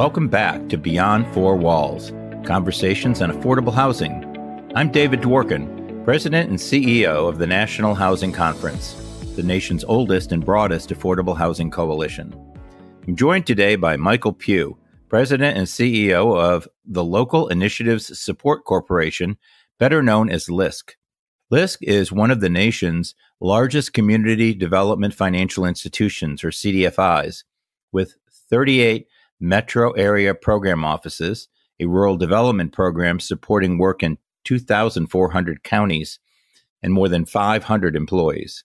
Welcome back to Beyond Four Walls, Conversations on Affordable Housing. I'm David Dworkin, President and CEO of the National Housing Conference, the nation's oldest and broadest affordable housing coalition. I'm joined today by Michael Pugh, President and CEO of the Local Initiatives Support Corporation, better known as LISC. LISC is one of the nation's largest community development financial institutions, or CDFIs, with 38 metro area program offices, a rural development program supporting work in 2,400 counties, and more than 500 employees.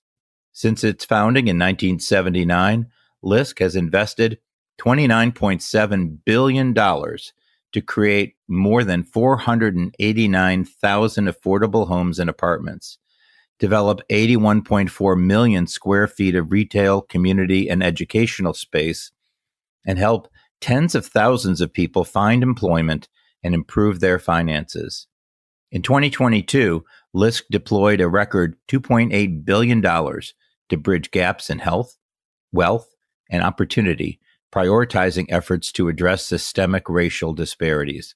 Since its founding in 1979, LISC has invested $29.7 billion to create more than 489,000 affordable homes and apartments, develop 81.4 million square feet of retail, community, and educational space, and help tens of thousands of people find employment and improve their finances. In 2022, LISC deployed a record $2.8 billion to bridge gaps in health, wealth, and opportunity, prioritizing efforts to address systemic racial disparities.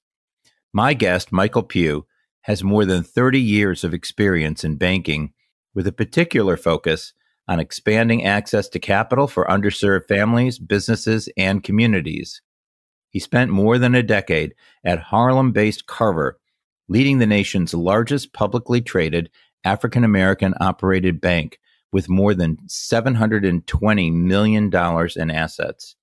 My guest, Michael Pugh, has more than 30 years of experience in banking, with a particular focus on expanding access to capital for underserved families, businesses, and communities. He spent more than a decade at Harlem-based Carver, leading the nation's largest publicly traded African-American operated bank with more than $720 million in assets.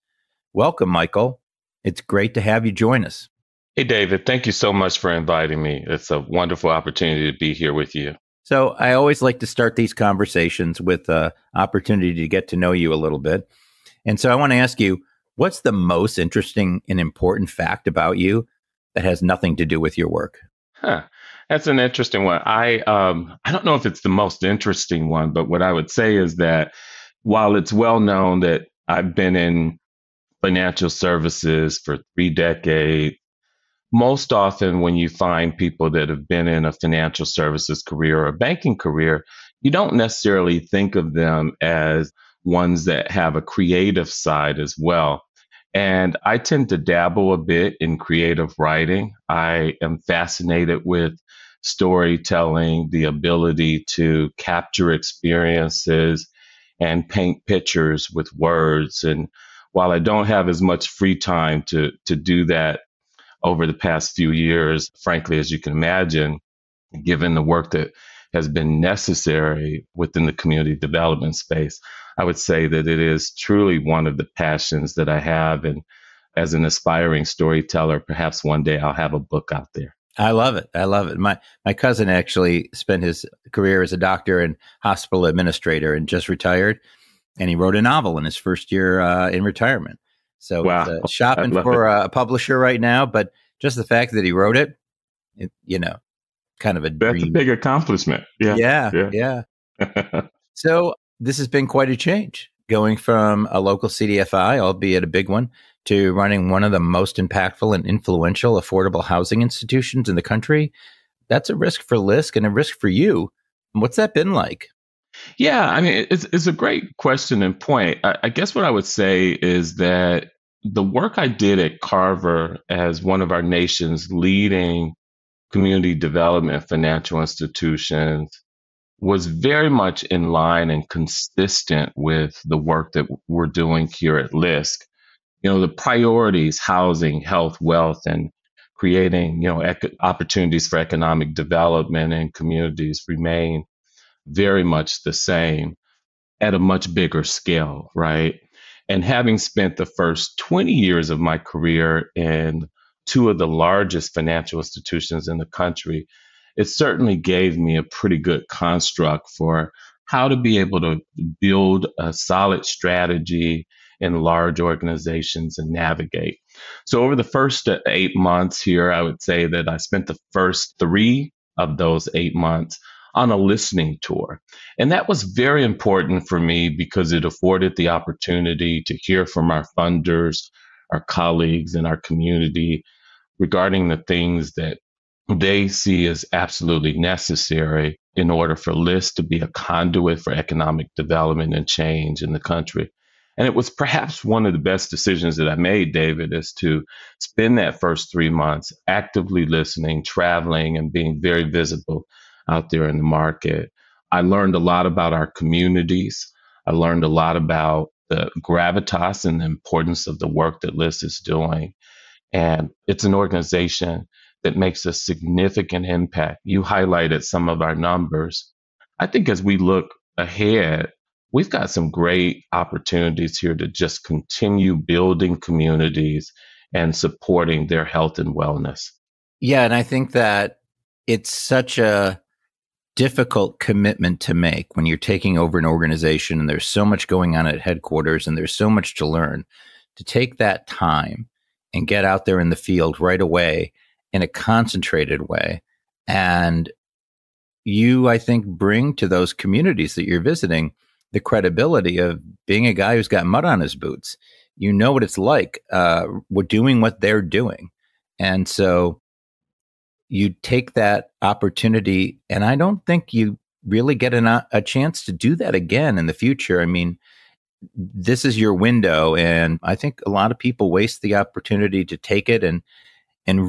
Welcome, Michael. It's great to have you join us. Hey, David. Thank you so much for inviting me. It's a wonderful opportunity to be here with you. So I always like to start these conversations with an opportunity to get to know you a little bit. And so I want to ask you, what's the most interesting and important fact about you that has nothing to do with your work? That's an interesting one. I don't know if it's the most interesting one, but what I would say is that while it's well known that I've been in financial services for 3 decades, most often when you find people that have been in a financial services career or a banking career, you don't necessarily think of them as ones that have a creative side as well. And I tend to dabble a bit in creative writing. I am fascinated with storytelling, the ability to capture experiences and paint pictures with words. And while I don't have as much free time to do that over the past few years, frankly, as you can imagine, given the work that has been necessary within the community development space, I would say that it is truly one of the passions that I have. And as an aspiring storyteller, perhaps one day I'll have a book out there. I love it. I love it. My cousin actually spent his career as a doctor and hospital administrator and just retired. And he wrote a novel in his first year in retirement. So wow. It's shopping for a publisher right now. But just the fact that he wrote it, kind of a dream. That's a big accomplishment. Yeah. So this has been quite a change, going from a local CDFI, albeit a big one, to running one of the most impactful and influential affordable housing institutions in the country. That's a risk for LISC and a risk for you. What's that been like? Yeah, I mean, it's a great question and point. I guess what I would say is that the work I did at Carver as one of our nation's leading community development financial institutions was very much in line and consistent with the work that we're doing here at LISC. The priorities, housing, health, wealth, and creating, opportunities for economic development in communities remain very much the same at a much bigger scale, right? And having spent the first 20 years of my career in 2 of the largest financial institutions in the country, it certainly gave me a pretty good construct for how to be able to build a solid strategy in large organizations and navigate. So over the first 8 months here, I would say that I spent the first 3 of those 8 months on a listening tour. And that was very important for me because it afforded the opportunity to hear from our funders, our colleagues, and our community regarding the things that they see as absolutely necessary in order for LISC to be a conduit for economic development and change in the country. And it was perhaps one of the best decisions that I made, David, is to spend that first 3 months actively listening, traveling, and being very visible out there in the market. I learned a lot about our communities. I learned a lot about the gravitas and the importance of the work that LISC is doing. And it's an organization that makes a significant impact. You highlighted some of our numbers. I think as we look ahead, we've got some great opportunities here to just continue building communities and supporting their health and wellness. Yeah, and I think that it's such a difficult commitment to make when you're taking over an organization and there's so much going on at headquarters and there's so much to learn, to take that time and get out there in the field right away in a concentrated way. And you, I think, bring to those communities that you're visiting the credibility of being a guy who's got mud on his boots. You know what it's like. We're doing what they're doing. And so you take that opportunity, and I don't think you really get a chance to do that again in the future. I mean, this is your window, and I think a lot of people waste the opportunity to take it and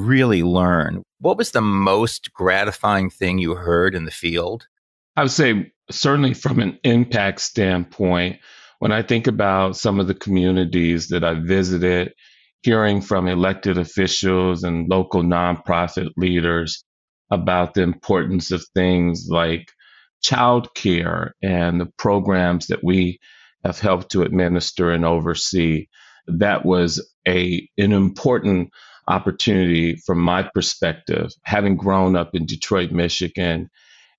really learn. What was the most gratifying thing you heard in the field? I would say, certainly from an impact standpoint, when I think about some of the communities that I visited, hearing from elected officials and local nonprofit leaders about the importance of things like childcare and the programs that we have helped to administer and oversee, that was an important opportunity from my perspective, having grown up in Detroit, Michigan,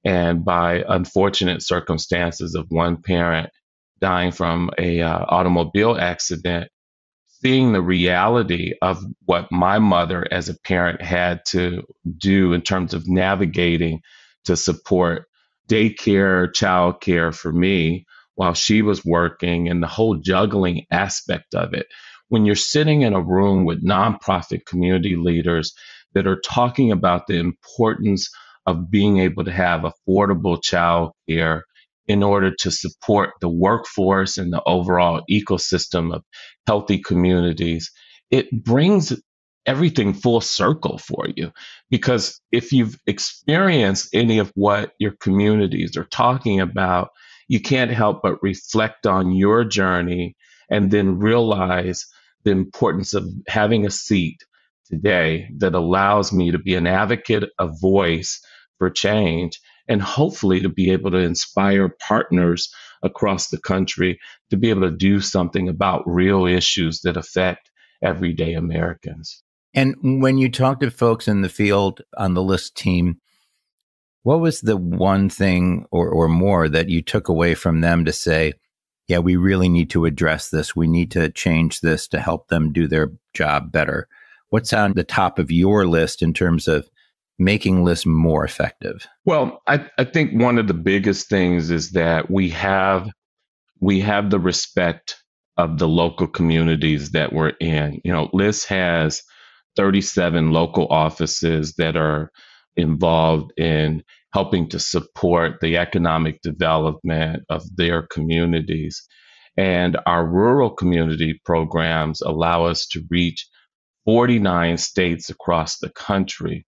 and by unfortunate circumstances of one parent dying from a automobile accident, seeing the reality of what my mother as a parent had to do in terms of navigating to support daycare, childcare for me while she was working, and the whole juggling aspect of it. When you're sitting in a room with nonprofit community leaders that are talking about the importance of being able to have affordable childcare in order to support the workforce and the overall ecosystem of healthy communities, it brings everything full circle for you. Because if you've experienced any of what your communities are talking about, you can't help but reflect on your journey and then realize the importance of having a seat today that allows me to be an advocate, a voice for change, and hopefully to be able to inspire partners across the country to be able to do something about real issues that affect everyday Americans. And when you talk to folks in the field on the LISC team, what was the one thing or more that you took away from them to say, yeah, we really need to address this. We need to change this to help them do their job better? What's on the top of your list in terms of making LISC more effective? Well, I think one of the biggest things is that we have the respect of the local communities that we're in. You know, LISC has 37 local offices that are involved in helping to support the economic development of their communities. And our rural community programs allow us to reach 49 states across the country.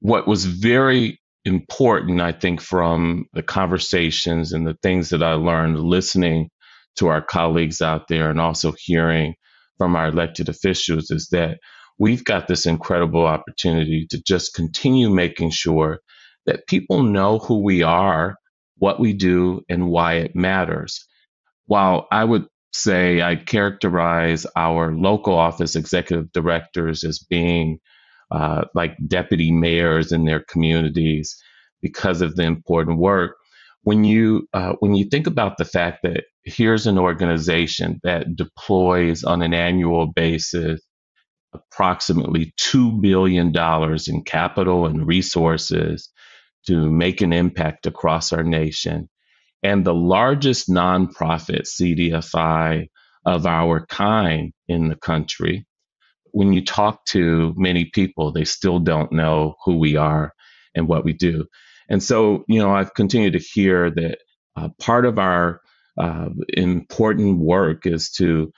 What was very important, I think, from the conversations and the things that I learned listening to our colleagues out there and also hearing from our elected officials is that we've got this incredible opportunity to just continue making sure that people know who we are, what we do, and why it matters. While I would say I characterize our local office executive directors as being like deputy mayors in their communities because of the important work. When you think about the fact that here's an organization that deploys on an annual basis approximately $2 billion in capital and resources to make an impact across our nation, and the largest nonprofit CDFI of our kind in the country, when you talk to many people, they still don't know who we are and what we do. And so, I've continued to hear that part of our important work is to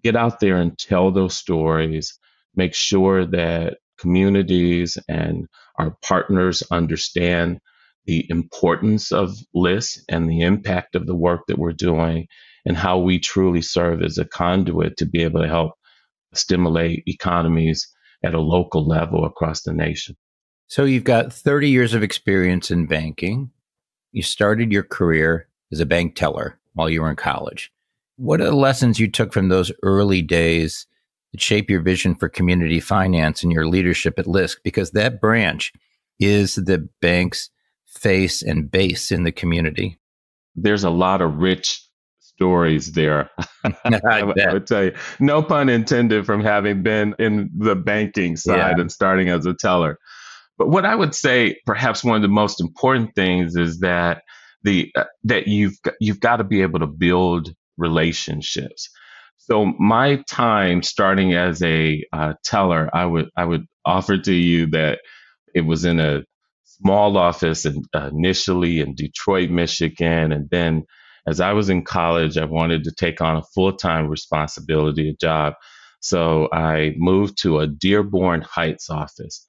get out there and tell those stories, make sure that communities and our partners understand the importance of LISC and the impact of the work that we're doing, and how we truly serve as a conduit to be able to help stimulate economies at a local level across the nation. So you've got 30 years of experience in banking. You started your career as a bank teller while you were in college. What are the lessons you took from those early days that shape your vision for community finance and your leadership at LISC? Because that branch is the bank's face and base in the community. There's a lot of rich stories there. I would tell you, no pun intended, from having been in the banking side and starting as a teller. But what I would say, perhaps one of the most important things, is that that you've got to be able to build relationships. So my time starting as a teller, I would offer to you that it was in a small office initially in Detroit, Michigan, and then as I was in college, I wanted to take on a full-time responsibility, a job. So I moved to a Dearborn Heights office.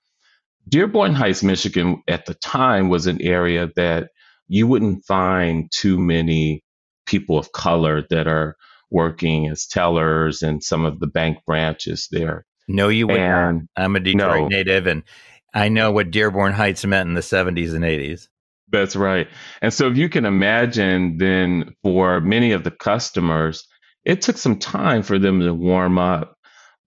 Dearborn Heights, Michigan, at the time was an area that you wouldn't find too many people of color that are working as tellers in some of the bank branches there. No, you would not. I'm a Detroit No. native, and I know what Dearborn Heights meant in the 70s and 80s. That's right. And so if you can imagine, then for many of the customers, it took some time for them to warm up.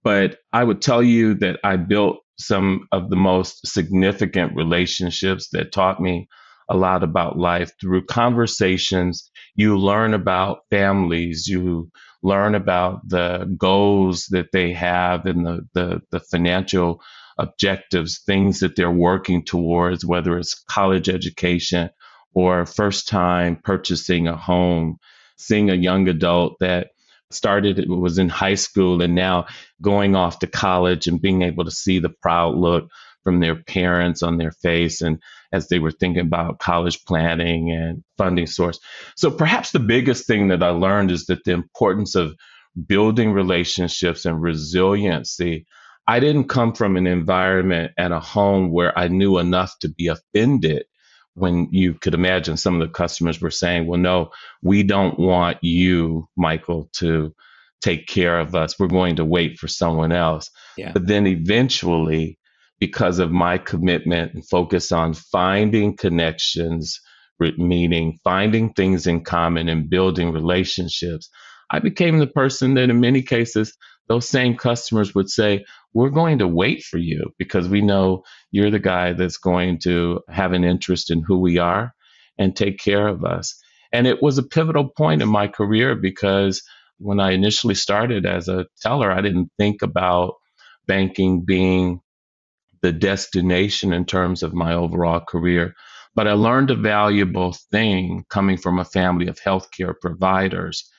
But I would tell you that I built some of the most significant relationships that taught me a lot about life through conversations. You learn about families, you learn about the goals that they have and the financial objectives, things that they're working towards, whether it's college education or first time purchasing a home, seeing a young adult that was in high school and now going off to college, and being able to see the proud look from their parents on their face, and as they were thinking about college planning and funding source. So perhaps the biggest thing that I learned is that the importance of building relationships and resiliency. I didn't come from an environment and a home where I knew enough to be offended when you could imagine some of the customers were saying, well, no, we don't want you, Michael, to take care of us. We're going to wait for someone else. Yeah. But then eventually, because of my commitment and focus on finding connections, meaning finding things in common and building relationships, I became the person that in many cases, those same customers would say, we're going to wait for you because we know you're the guy that's going to have an interest in who we are and take care of us. And it was a pivotal point in my career because when I initially started as a teller, I didn't think about banking being the destination in terms of my overall career. But I learned a valuable thing coming from a family of healthcare providers.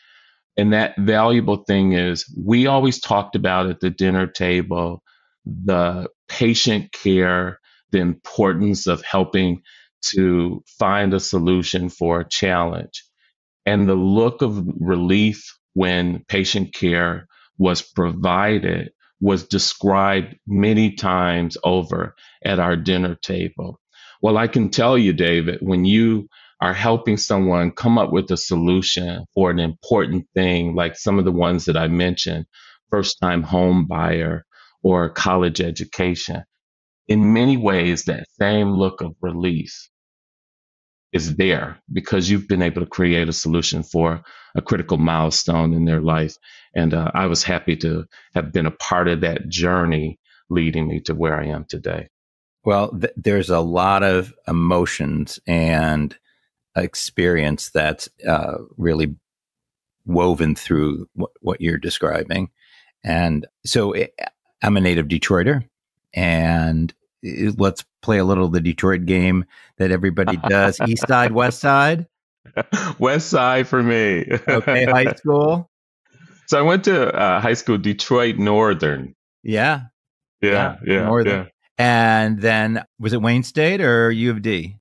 And that valuable thing is we always talked about at the dinner table the patient care, the importance of helping to find a solution for a challenge, and the look of relief when patient care was provided was described many times over at our dinner table. Well, I can tell you, David, when you are helping someone come up with a solution for an important thing, like some of the ones that I mentioned, first time home buyer or college education, in many ways, that same look of relief is there because you've been able to create a solution for a critical milestone in their life. And I was happy to have been a part of that journey leading me to where I am today. Well, there's a lot of emotions and experience that's really woven through what you're describing. And so I'm a native Detroiter, and let's play a little of the Detroit game that everybody does. East side, west side? West side for me. Okay, high school? So I went to high school, Detroit Northern. Yeah. Yeah. And then, was it Wayne State or U of D?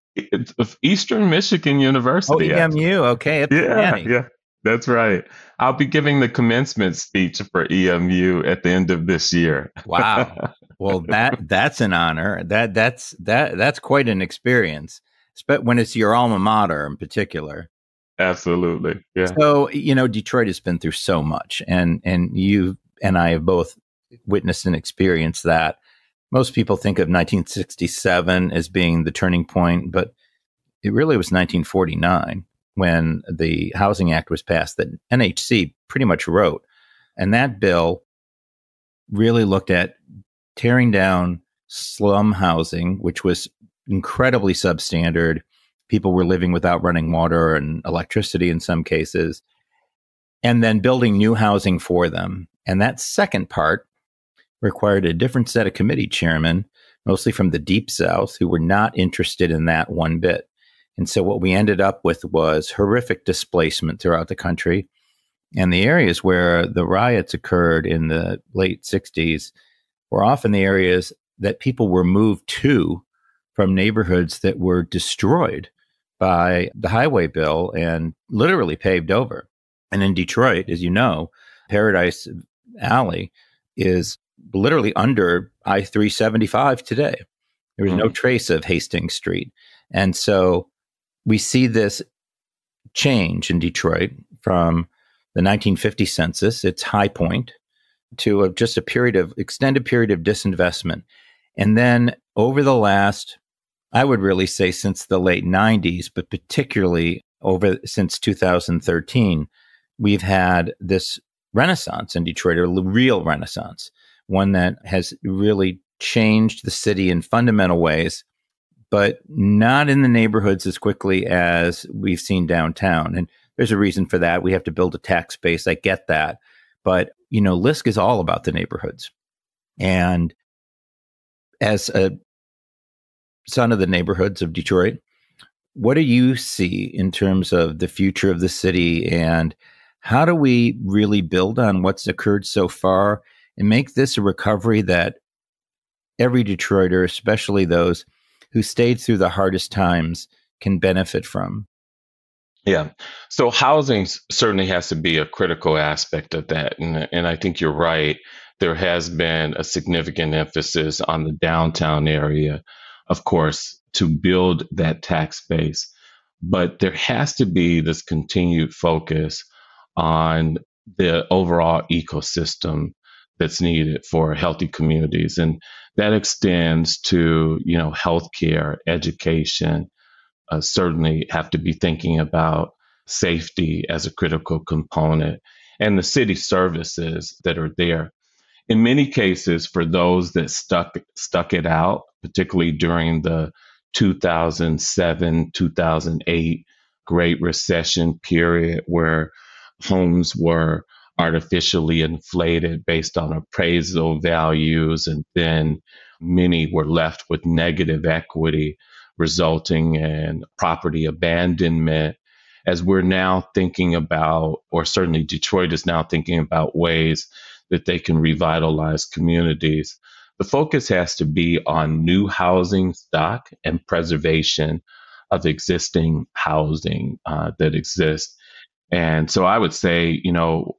Eastern Michigan University. Oh, EMU. Okay. Yeah. That's right. I'll be giving the commencement speech for EMU at the end of this year. Wow. Well, that's an honor. That's quite an experience, when it's your alma mater in particular. Absolutely. Yeah. So, Detroit has been through so much, and you and I have both witnessed and experienced that. Most people think of 1967 as being the turning point, but it really was 1949 when the Housing Act was passed that NHC pretty much wrote. And that bill really looked at tearing down slum housing, which was incredibly substandard. People were living without running water and electricity in some cases, and then building new housing for them. And that second part required a different set of committee chairmen, mostly from the Deep South, who were not interested in that one bit. And so what we ended up with was horrific displacement throughout the country. And the areas where the riots occurred in the late 60s were often the areas that people were moved to from neighborhoods that were destroyed by the highway bill and literally paved over. And in Detroit, as you know, Paradise Alley is literally under I-375 today. There was no trace of Hastings Street. And so we see this change in Detroit from the 1950 census, its high point, to just extended period of disinvestment. And then over the last, I would really say since the late 90s, but particularly since 2013, we've had this renaissance in Detroit, a real renaissance, one that has really changed the city in fundamental ways, but not in the neighborhoods as quickly as we've seen downtown. And there's a reason for that. We have to build a tax base. I get that. But, LISC is all about the neighborhoods. And as a son of the neighborhoods of Detroit, what do you see in terms of the future of the city, and how do we really build on what's occurred so far and make this a recovery that every Detroiter, especially those who stayed through the hardest times, can benefit from? Yeah. So housing certainly has to be a critical aspect of that. And I think you're right. There has been a significant emphasis on the downtown area, of course, to build that tax base. But there has to be this continued focus on the overall ecosystem that's needed for healthy communities. And that extends to, healthcare, education, certainly have to be thinking about safety as a critical component and the city services that are there. In many cases, for those that stuck it out, particularly during the 2007, 2008 Great Recession period, where homes were artificially inflated based on appraisal values, and then many were left with negative equity, resulting in property abandonment. As we're now thinking about, or certainly Detroit is now thinking about ways that they can revitalize communities, the focus has to be on new housing stock and preservation of existing housing that exists. And so I would say,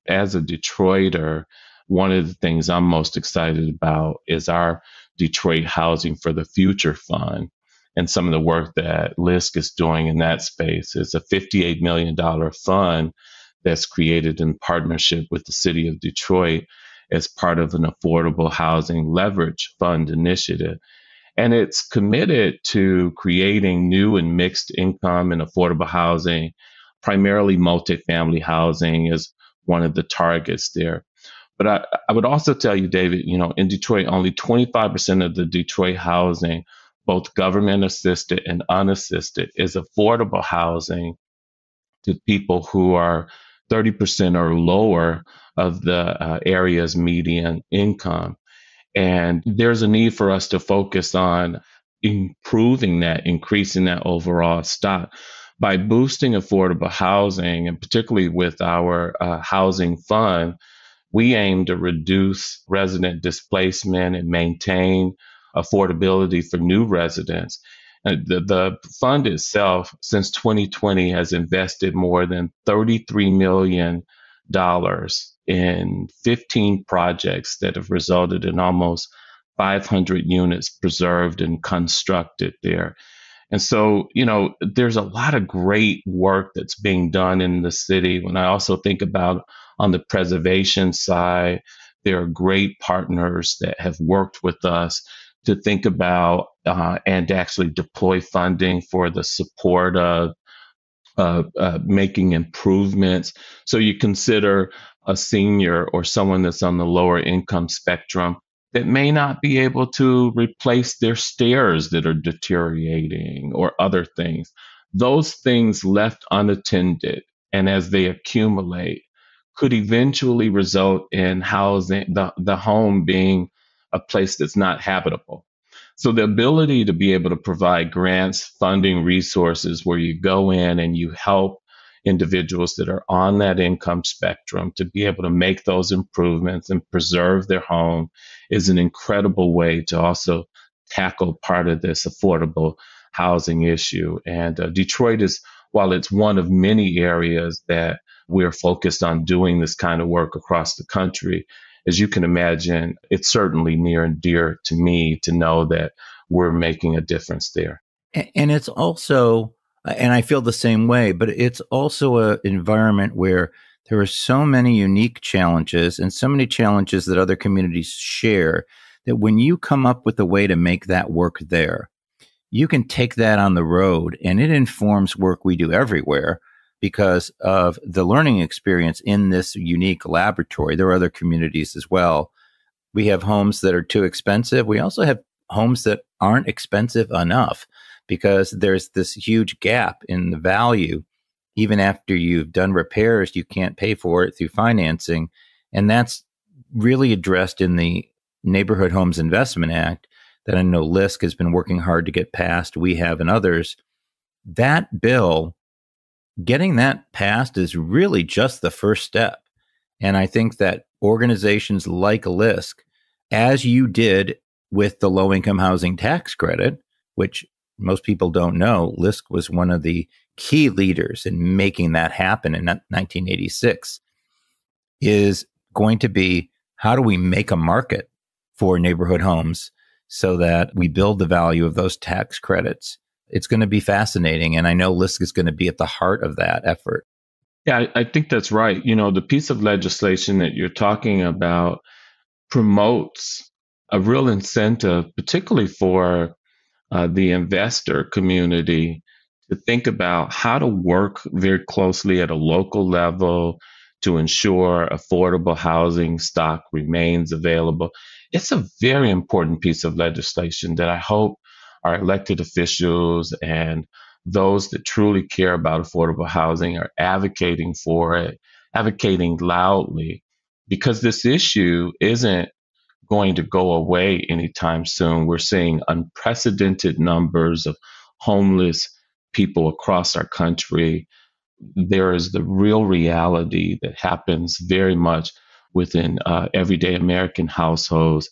as a Detroiter, one of the things I'm most excited about is our Detroit Housing for the Future Fund. And some of the work that LISC is doing in that space is a $58 million fund that's created in partnership with the city of Detroit as part of an affordable housing leverage fund initiative. And it's committed to creating new and mixed income and affordable housing. Primarily multifamily housing is one of the targets there. But I would also tell you, David, in Detroit, only 25% of the Detroit housing, both government assisted and unassisted, is affordable housing to people who are 30% or lower of the area's median income. And there's a need for us to focus on improving that, increasing that overall stock by boosting affordable housing, and particularly with our housing fund. We aim to reduce resident displacement and maintain affordability for new residents. The fund itself, since 2020, has invested more than $33 million in 15 projects that have resulted in almost 500 units preserved and constructed there. And so, there's a lot of great work that's being done in the city. When I also think about on the preservation side, there are great partners that have worked with us to think about and actually deploy funding for the support of making improvements. So you consider a senior or someone that's on the lower income spectrum that may not be able to replace their stairs that are deteriorating or other things. Those things left unattended and as they accumulate could eventually result in housing the home being a place that's not habitable. So the ability to be able to provide grants, funding, resources where you go in and you help individuals that are on that income spectrum to be able to make those improvements and preserve their home is an incredible way to also tackle part of this affordable housing issue. And Detroit is, while it's one of many areas that we're focused on doing this kind of work across the country, as you can imagine, it's certainly near and dear to me to know that we're making a difference there. And it's also, and I feel the same way, but it's also an environment where there are so many unique challenges and so many challenges that other communities share that when you come up with a way to make that work there, you can take that on the road and it informs work we do everywhere because of the learning experience in this unique laboratory. There are other communities as well. We have homes that are too expensive. We also have homes that aren't expensive enough because there's this huge gap in the value. Even after you've done repairs, you can't pay for it through financing. And that's really addressed in the Neighborhood Homes Investment Act that I know LISC has been working hard to get passed. We have and others. That bill, getting that passed is really just the first step. And I think that organizations like LISC, as you did with the low-income housing tax credit, which most people don't know, LISC was one of the key leaders in making that happen in 1986, is going to be how do we make a market for neighborhood homes so that we build the value of those tax credits. It's going to be fascinating. And I know LISC is going to be at the heart of that effort. Yeah, I think that's right. The piece of legislation that you're talking about promotes a real incentive, particularly for the investor community, to think about how to work very closely at a local level to ensure affordable housing stock remains available. It's a very important piece of legislation that I hope our elected officials and those that truly care about affordable housing are advocating for it, advocating loudly, because this issue isn't going to go away anytime soon. We're seeing unprecedented numbers of homeless people across our country. There is the real reality that happens very much within everyday American households,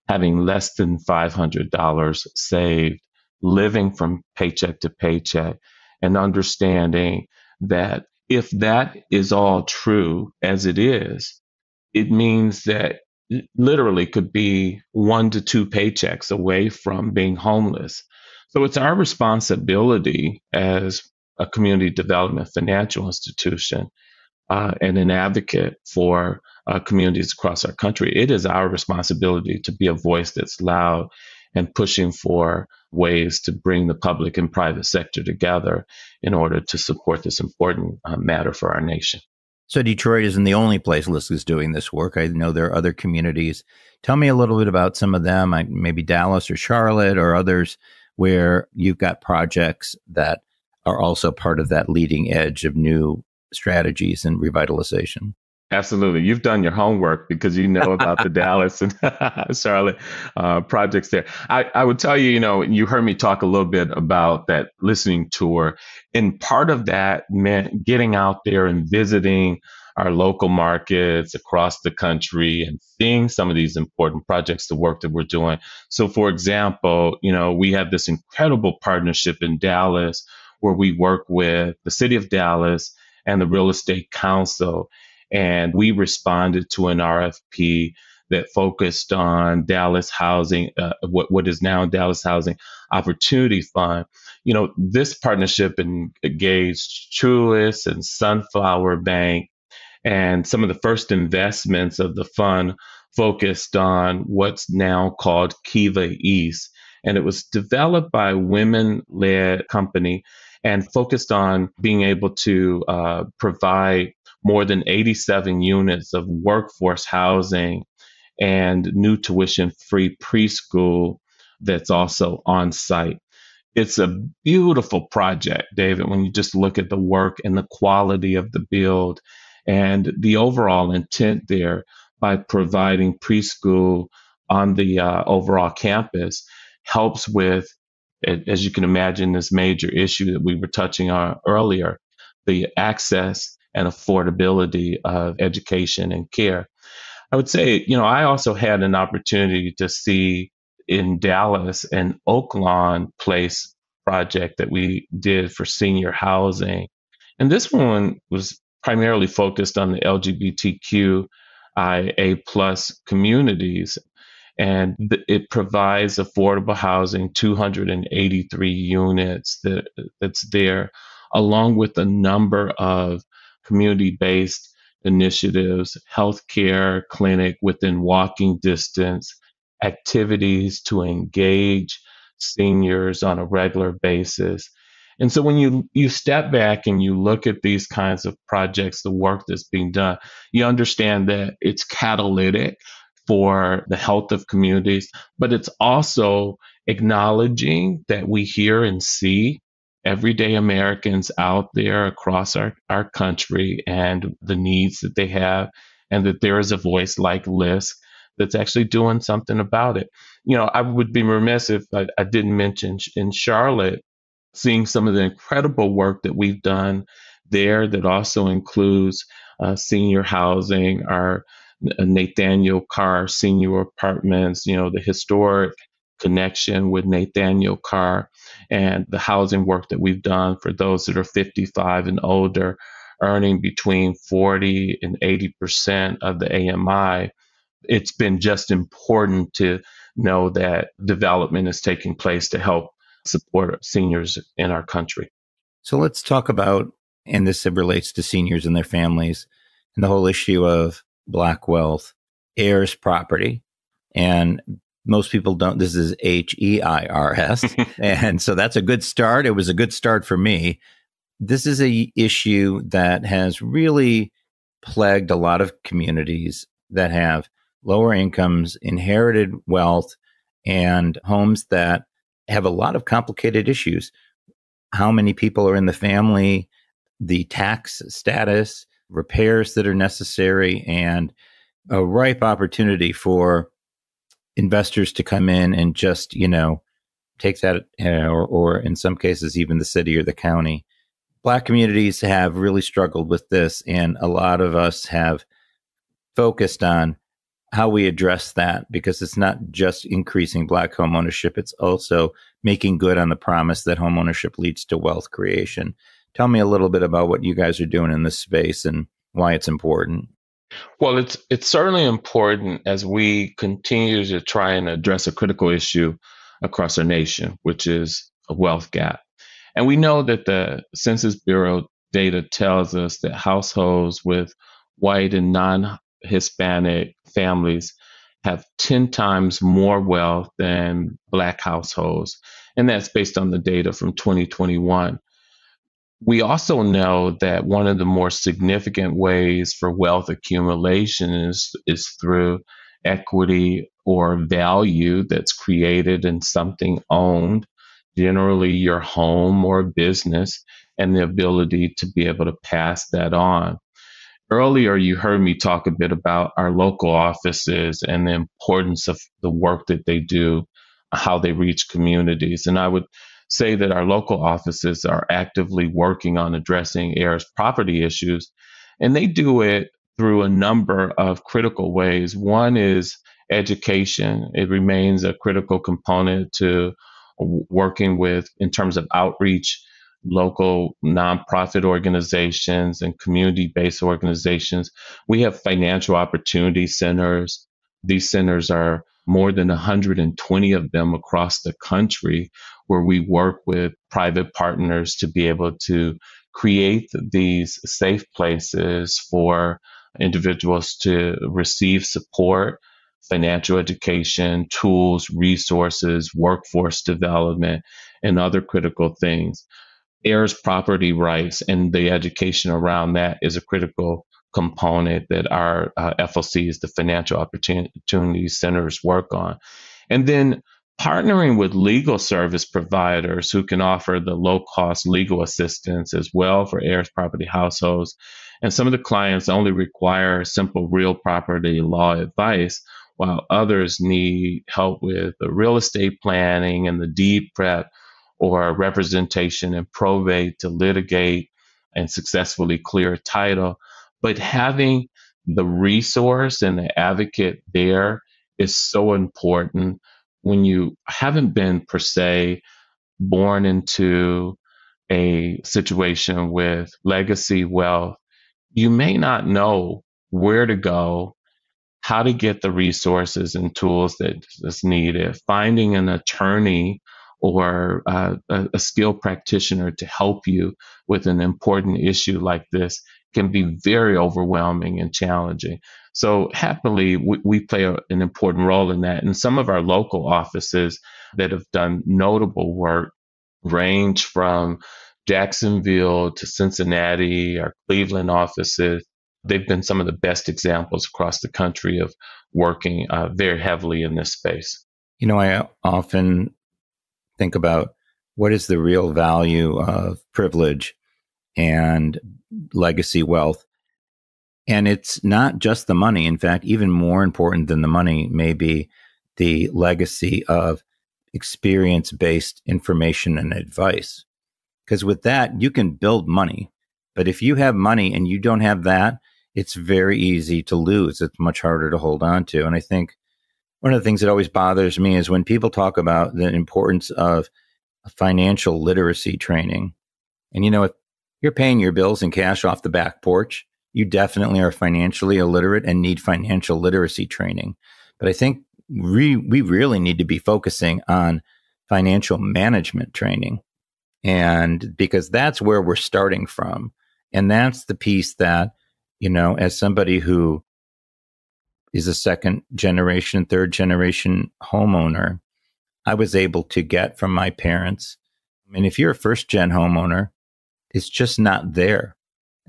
having less than $500 saved, living from paycheck to paycheck, and understanding that if that is all true, as it is, it means that literally could be 1 to 2 paychecks away from being homeless. So it's our responsibility as a community development financial institution and an advocate for communities across our country. It is our responsibility to be a voice that's loud and pushing for ways to bring the public and private sector together in order to support this important matter for our nation. So Detroit isn't the only place LISC is doing this work. I know there are other communities. Tell me a little bit about some of them, maybe Dallas or Charlotte or others, where you've got projects that are also part of that leading edge of new strategies and revitalization. Absolutely. You've done your homework because you know about the Dallas and Charlotte projects there. I would tell you, you heard me talk a little bit about that listening tour. And part of that meant getting out there and visiting our local markets across the country and seeing some of these important projects, the work that we're doing. So, for example, we have this incredible partnership in Dallas where we work with the city of Dallas and the real estate council. And we responded to an RFP that focused on Dallas housing, what is now Dallas Housing Opportunity Fund. This partnership engaged Truist and Sunflower Bank, and some of the first investments of the fund focused on what's now called Kiva East. And it was developed by a women-led company and focused on being able to provide more than 87 units of workforce housing and new tuition-free preschool that's also on site. It's a beautiful project, David, when you just look at the work and the quality of the build and the overall intent there by providing preschool on the overall campus helps with, as you can imagine, this major issue that we were touching on earlier, the access and affordability of education and care. I would say, I also had an opportunity to see in Dallas an Oaklawn Place project that we did for senior housing. And this one was primarily focused on the LGBTQIA plus communities. And it provides affordable housing, 283 units that's there, along with a number of community-based initiatives, healthcare clinic within walking distance, activities to engage seniors on a regular basis. And so when you step back and you look at these kinds of projects, the work that's being done, you understand that it's catalytic for the health of communities, but it's also acknowledging that we hear and see everyday Americans out there across our country and the needs that they have, and that there is a voice like LISC that's actually doing something about it. I would be remiss if I didn't mention in Charlotte, seeing some of the incredible work that we've done there that also includes senior housing, our Nathaniel Carr senior apartments, the historic connection with Nathaniel Carr and the housing work that we've done for those that are 55 and older, earning between 40 and 80% of the AMI. It's been just important to know that development is taking place to help support seniors in our country. So let's talk about, and this relates to seniors and their families, and the whole issue of Black wealth, heirs property. And most people don't, this is HEIRS. And so that's a good start. It was a good start for me. This is a issue that has really plagued a lot of communities that have lower incomes, inherited wealth, and homes that have a lot of complicated issues. How many people are in the family, the tax status, repairs that are necessary, and a ripe opportunity for investors to come in and just, take that, or in some cases, even the city or the county. Black communities have really struggled with this, and a lot of us have focused on how we address that, because it's not just increasing Black home ownership, it's also making good on the promise that home ownership leads to wealth creation. Tell me a little bit about what you guys are doing in this space and why it's important. Well, it's certainly important as we continue to try and address a critical issue across our nation, which is a wealth gap. And we know that the Census Bureau data tells us that households with white and non-Hispanic families have 10 times more wealth than Black households. And that's based on the data from 2021. We also know that one of the more significant ways for wealth accumulation is through equity or value that's created in something owned, generally your home or business, and the ability to be able to pass that on. Earlier, you heard me talk a bit about our local offices and the importance of the work that they do, how they reach communities. And I would say that our local offices are actively working on addressing heirs property issues. And they do it through a number of critical ways. One is education. It remains a critical component to working with, in terms of outreach, local nonprofit organizations and community based organizations. We have financial opportunity centers. These centers are more than 120 of them across the country, where we work with private partners to be able to create these safe places for individuals to receive support, financial education, tools, resources, workforce development, and other critical things. Heirs property rights and the education around that is a critical component that our FOCs, the Financial Opportunity Centers, work on. And then partnering with legal service providers who can offer the low cost legal assistance as well for heirs property households. And some of the clients only require simple real property law advice, while others need help with the real estate planning and the deed prep or representation and probate to litigate and successfully clear title. But having the resource and the advocate there is so important when you haven't been, per se, born into a situation with legacy wealth. You may not know where to go, how to get the resources and tools that's needed. Finding an attorney or a skilled practitioner to help you with an important issue like this can be very overwhelming and challenging. So happily, we play an important role in that. And some of our local offices that have done notable work range from Jacksonville to Cincinnati, our Cleveland offices. They've been some of the best examples across the country of working very heavily in this space. I often think about what is the real value of privilege and legacy wealth. And it's not just the money. In fact, even more important than the money may be the legacy of experience-based information and advice. Because with that, you can build money. But if you have money and you don't have that, it's very easy to lose. It's much harder to hold on to. And I think one of the things that always bothers me is when people talk about the importance of financial literacy training. And, if you're paying your bills in cash off the back porch, you definitely are financially illiterate and need financial literacy training. But I think we really need to be focusing on financial management training. And because that's where we're starting from. And that's the piece that, as somebody who is a second generation, third generation homeowner, I was able to get from my parents. And if you're a first gen homeowner, it's just not there.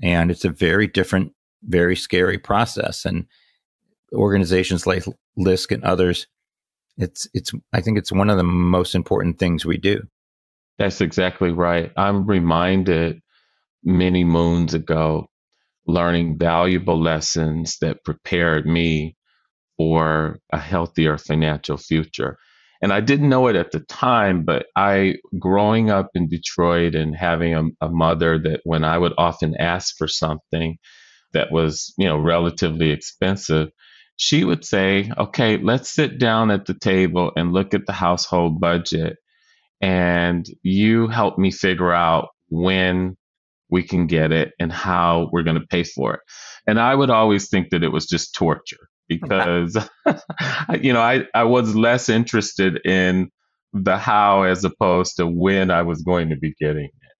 And it's a very different, very scary process. And organizations like LISC and others, I think it's one of the most important things we do. That's exactly right. I'm reminded many moons ago, learning valuable lessons that prepared me for a healthier financial future. And I didn't know it at the time, but growing up in Detroit and having a mother that when I would often ask for something that was, relatively expensive, she would say, okay, let's sit down at the table and look at the household budget. And you help me figure out when we can get it and how we're going to pay for it. And I would always think that it was just torture because, I was less interested in the how as opposed to when I was going to be getting it.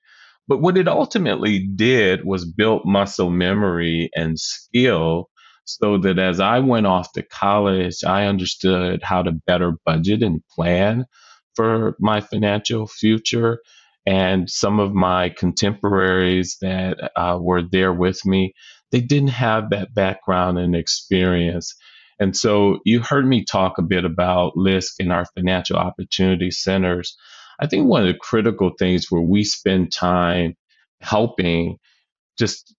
But what it ultimately did was build muscle memory and skill so that as I went off to college, I understood how to better budget and plan for my financial future. And some of my contemporaries that were there with me, they didn't have that background and experience. And so you heard me talk a bit about LISC and our financial opportunity centers. I think one of the critical things where we spend time helping just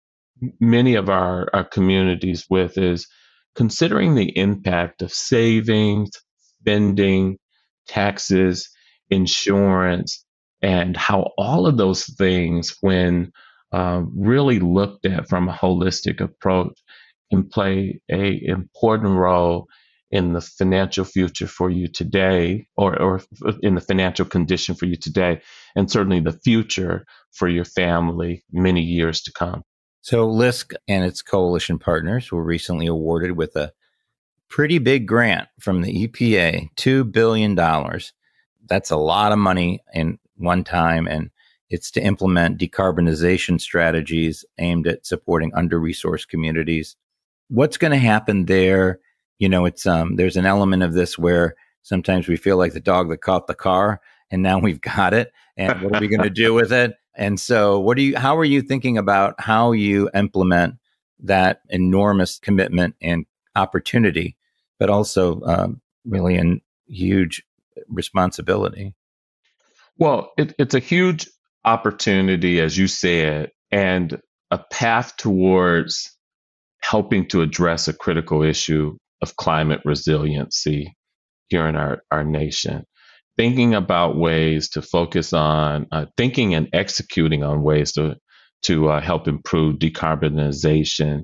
many of our communities with is considering the impact of savings, spending, taxes, insurance, and how all of those things, when really looked at from a holistic approach can play a important role in the financial future for you today, or in the financial condition for you today, and certainly the future for your family many years to come. So LISC and its coalition partners were recently awarded with a pretty big grant from the EPA, $2 billion. That's a lot of money in one time, and it's to implement decarbonization strategies aimed at supporting under-resourced communities. What's going to happen there? It's there's an element of this where sometimes we feel like the dog that caught the car, and now we've got it, and what are we going to do with it? And so, how are you thinking about how you implement that enormous commitment and opportunity, but also really a huge responsibility? Well, it's a huge opportunity, as you said, and a path towards helping to address a critical issue of climate resiliency here in our nation. Thinking about ways to focus on thinking and executing on ways to help improve decarbonization,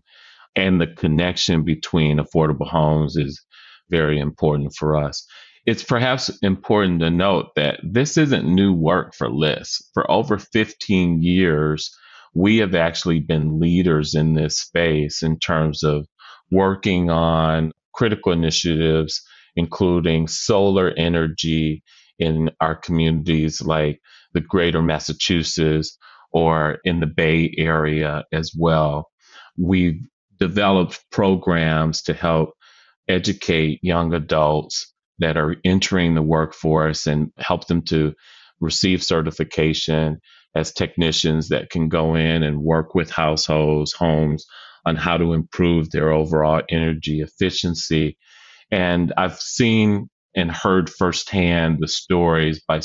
and the connection between affordable homes is very important for us. It's perhaps important to note that this isn't new work for LISC. For over 15 years, we have actually been leaders in this space in terms of working on critical initiatives, including solar energy in our communities like the greater Massachusetts or in the Bay Area as well. We've developed programs to help educate young adults that are entering the workforce and help them to receive certification as technicians that can go in and work with households, homes on how to improve their overall energy efficiency. And I've seen and heard firsthand the stories by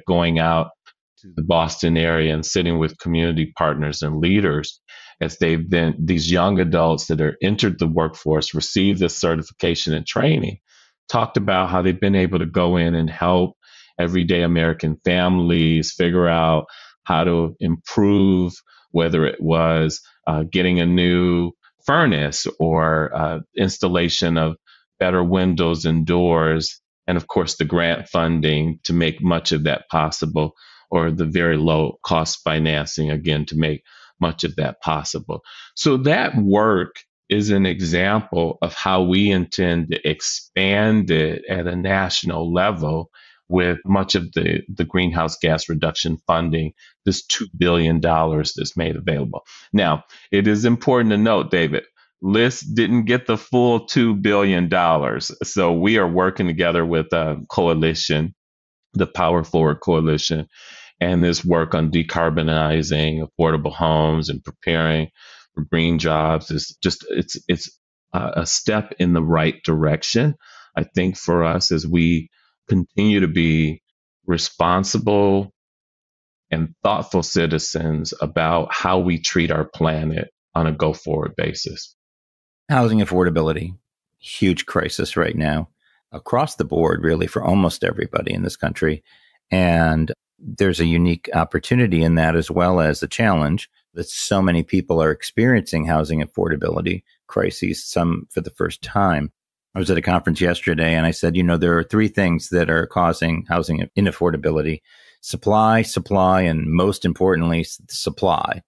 going out to the Boston area and sitting with community partners and leaders as these young adults that are entered the workforce, received this certification and training, talked about how they've been able to go in and help everyday American families figure out how to improve, whether it was getting a new furnace or installation of better windows and doors, and of course the grant funding to make much of that possible, or the very low cost financing, again, to make much of that possible. So that work is an example of how we intend to expand it at a national level with much of the greenhouse gas reduction funding, this $2 billion that's made available. Now, it is important to note, David, LISC didn't get the full $2 billion. So we are working together with a coalition, the Power Forward Coalition, and this work on decarbonizing affordable homes and preparing for green jobs is just it's a step in the right direction, I think, for us as we continue to be responsible and thoughtful citizens about how we treat our planet on a go forward basis. Housing affordability, huge crisis right now across the board, really, for almost everybody in this country. And there's a unique opportunity in that, as well as a challenge that so many people are experiencing housing affordability crises, some for the first time. I was at a conference yesterday and I said, there are three things that are causing housing inaffordability: supply, and most importantly, supply.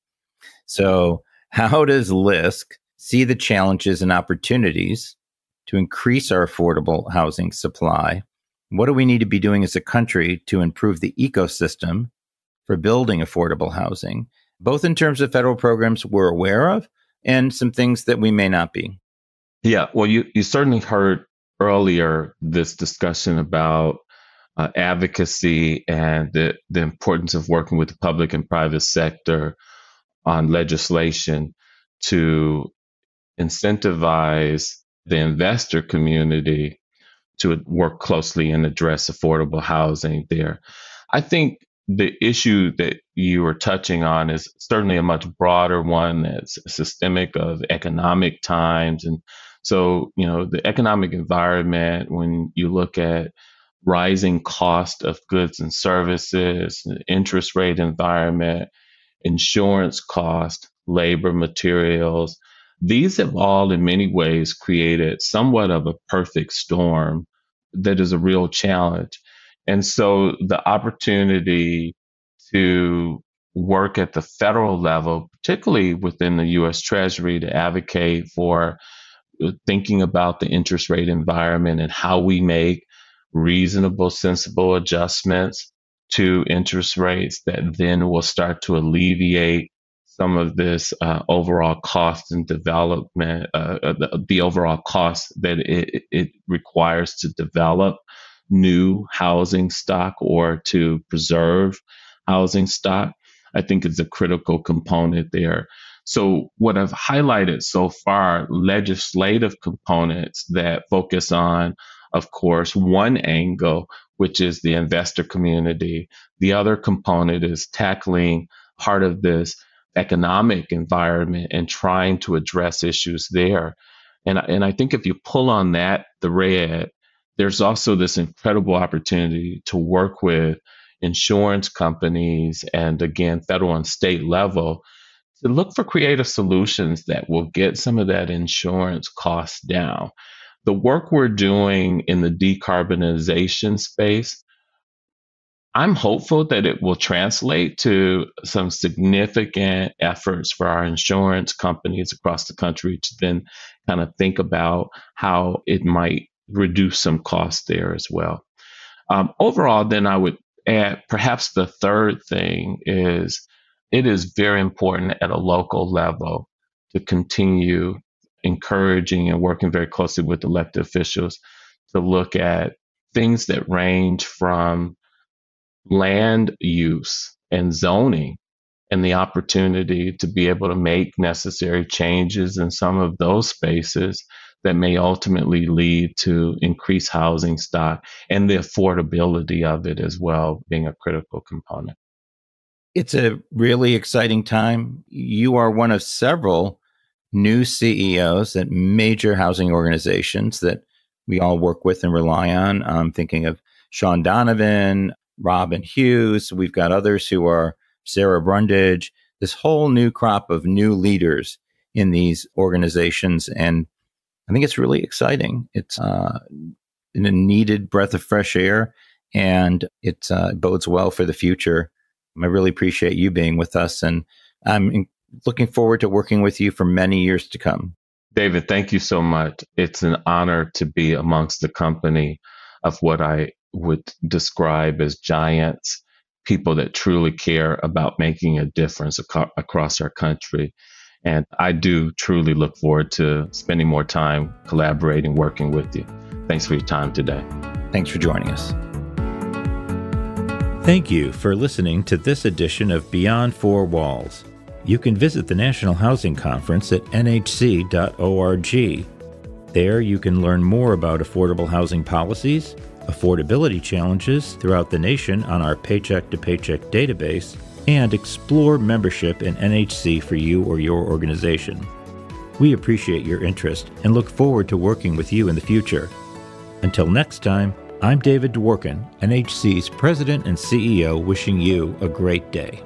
So how does LISC see the challenges and opportunities to increase our affordable housing supply? What do we need to be doing as a country to improve the ecosystem for building affordable housing, both in terms of federal programs we're aware of and some things that we may not be? Yeah, well, you certainly heard earlier this discussion about advocacy and the importance of working with the public and private sector on legislation to incentivize the investor community to work closely and address affordable housing there. I think the issue that you were touching on is certainly a much broader one that's systemic of economic times. And so, the economic environment, when you look at rising cost of goods and services, the interest rate environment, insurance cost, labor, materials. These have all, in many ways, created somewhat of a perfect storm that is a real challenge. And so the opportunity to work at the federal level, particularly within the US Treasury, to advocate for thinking about the interest rate environment and how we make reasonable, sensible adjustments to interest rates that then will start to alleviate some of this overall cost and development, the overall cost that it requires to develop new housing stock or to preserve housing stock, I think is a critical component there. So what I've highlighted so far, legislative components that focus on, of course, one angle, which is the investor community. The other component is tackling part of this economic environment and trying to address issues there. And I think if you pull on that thread, there's also this incredible opportunity to work with insurance companies and, again, federal and state level to look for creative solutions that will get some of that insurance cost down. The work we're doing in the decarbonization space, I'm hopeful that it will translate to some significant efforts for our insurance companies across the country to then kind of think about how it might reduce some costs there as well. Overall, then I would add perhaps the third thing is it is very important at a local level to continue encouraging and working very closely with elected officials to look at things that range from land use and zoning and the opportunity to be able to make necessary changes in some of those spaces that may ultimately lead to increased housing stock and the affordability of it as well being a critical component. It's a really exciting time. You are one of several new CEOs at major housing organizations that we all work with and rely on. I'm thinking of Sean Donovan, Robin Hughes. We've got others who are Sarah Brundage, this whole new crop of new leaders in these organizations. And I think it's really exciting. It's a needed breath of fresh air, and it bodes well for the future. I really appreciate you being with us, and I'm looking forward to working with you for many years to come. David, thank you so much. It's an honor to be amongst the company of what I would describe as giants, people that truly care about making a difference across our country. And I do truly look forward to spending more time collaborating, working with you. Thanks for your time today. Thanks for joining us. Thank you for listening to this edition of Beyond Four Walls. You can visit the National Housing Conference at nhc.org. There you can learn more about affordable housing policies, affordability challenges throughout the nation on our Paycheck to Paycheck database, and explore membership in NHC for you or your organization. We appreciate your interest and look forward to working with you in the future. Until next time, I'm David Dworkin, NHC's President and CEO, wishing you a great day.